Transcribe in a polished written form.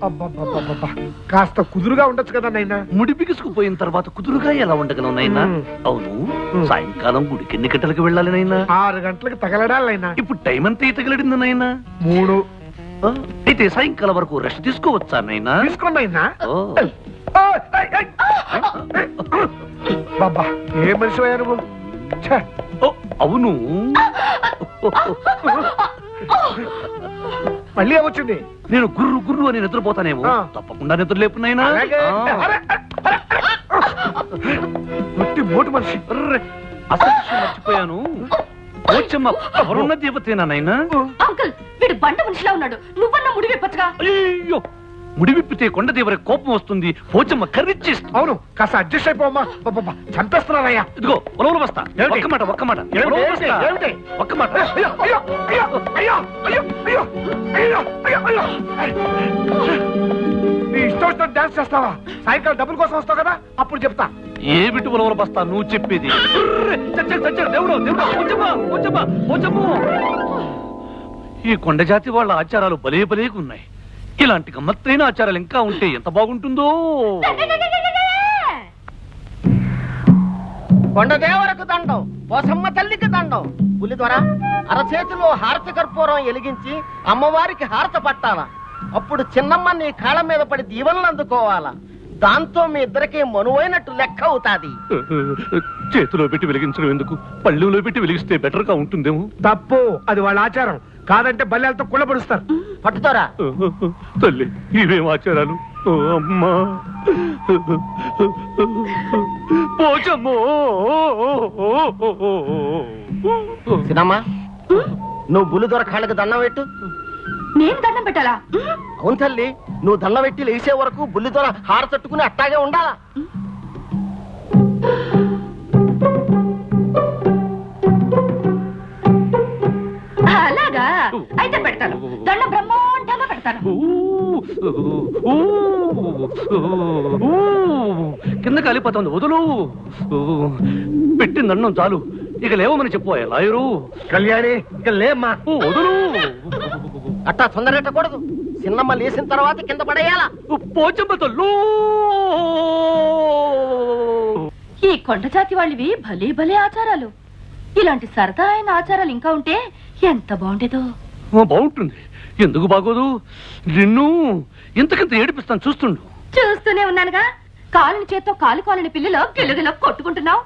అబ్బబ్బబ్బబ్బబ్బా, కాస్త కుదురుగా ఉండొచ్చు కదా నైనా. ముడి బిగుసుకుపోయిన తర్వాత కుదురుగా ఎలా ఉండగలం నైనా? అవును, సాయంకాలం గుడికి ఎన్ని గంటలకు వెళ్ళాలి నైనా? 6 గంటలకు తగలడాలైనా. ఇప్పుడు టైం అంతా తగలడింది నైనా? 3. అయితే సాయంకాలం వరకు రెస్ట్ తీసుకోవచ్చా నైనా? తీసుకోండినా. బాబా, ఏ మనిషి అయ్యా నువ్వు? అవును, మళ్ళీ ఏమొచ్చింది? నేను గుర్రు గుర్రు అని నిద్రపోతానేమో. తప్పకుండా నిద్ర లేపు నైనా. మోటు మనిషి. అసలు విషయం మర్చిపోయాను. పోచమ్మ ఎవరున్న దేవతేనా నైనా? అంకుల్, వీడు బండ మనిషిలా ఉన్నాడు. నువ్వన్నా ముడి విప్పచ్చుగా. అయ్యో, ముడి విప్పితే కొండదేవర కోపం వస్తుంది. పోచమ్మ కర్రిచ్చేస్తుంది. అవును, కాస్త అడ్జస్ట్ అయిపోమ్మా. చంపేస్తున్నారయ్యా. ఇదిగో ఉలవలు బస్తా. ఒక్క మాట ఒక్క మాట ఒక్క మాట. నీ ఇష్టం వచ్చిన డాన్స్ చేస్తావా? సాయంకాలం డబ్బుల కోసం వస్తావు కదా, అప్పుడు చెప్తా. ఏమిటి ఉలవలు బస్తా నువ్వు చెప్పేది? దేవుడు దేవుడు, పోచమ్మ పోచమ్మ పోచమ్మ. ఈ కొండ జాతి వాళ్ళ ఆచారాలు భలే భలేగా ఉన్నాయి. ఇలాంటి గమ్మత్తైన ఆచారాలు ఇంకా ఉంటే ఎంత బాగుంటుందో. కొండదేవరకు దండం, పోసమ్మ తల్లికి దండం. పులి ద్వారా అరచేతిలో హారతి కర్పూరం ఎలిగించి అమ్మవారికి హారత పట్టాలా. అప్పుడు చిన్నమ్మ నీ కాళ్ళ మీద పడి దీవెనలు అందుకోవాలా. దాంతో మీ ఇద్దరికి మనువైనట్టు లెక్క అవుతాది. చేతిలో పెట్టి వెలిగించడం ఎందుకు? పళ్ళెంలో పెట్టి వెలిగిస్తే బెటర్ గా ఉంటుందేమో. తప్పు, అది వాళ్ళ ఆచారం. కాదంటే బల్లెలతో కుళ్ళబడుస్తారు. పట్టుతారా? తల్లి, ఇవేం ఆచారాలు? అమ్మా పోచమ్మో. చిన్నమ్మ, నువ్వు బుల్లి దొర కాళ్ళకి దండం పెట్టు. నేను దండం పెట్టాలా? అవును తల్లి, నువ్వు దండం పెట్టి లేచే వరకు బుల్లి దొర హార తట్టుకుని అట్టాగే ఉండాలా. అలాగా? అయితే పెడతాను. దండం బ్రహ్మాండంగా పెడతాను. కింద కాలిపోతుంది, వదులు. పెట్టిన దండం చాలు, ఇక లేవమని చెప్పు లాయరు. కళ్యాణి, ఇక లేమ్మా. వదులు. అట్టా తొందరెట్టకూడదు. చిన్నమ్మ లేచిన తర్వాత కింద పడేయాలా. పోచమ్మ తల్లు. ఈ కొండ జాతి వాళ్ళవి భలే భలే ఆచారాలు. ఇలాంటి సరదా అయిన ఆచారాలు ఇంకా ఉంటే ఎంత బాగుండేదో. బాగుంటుంది, ఎందుకు బాగోదు? నిన్ను ఇంతకింత ఏడిపిస్తాను, చూస్తుండు. చూస్తూనే ఉన్నానుగా. కాలుని చేత్తో కాలు కాలని పిల్లలు గిల్లగిల్ల కొట్టుకుంటున్నావు.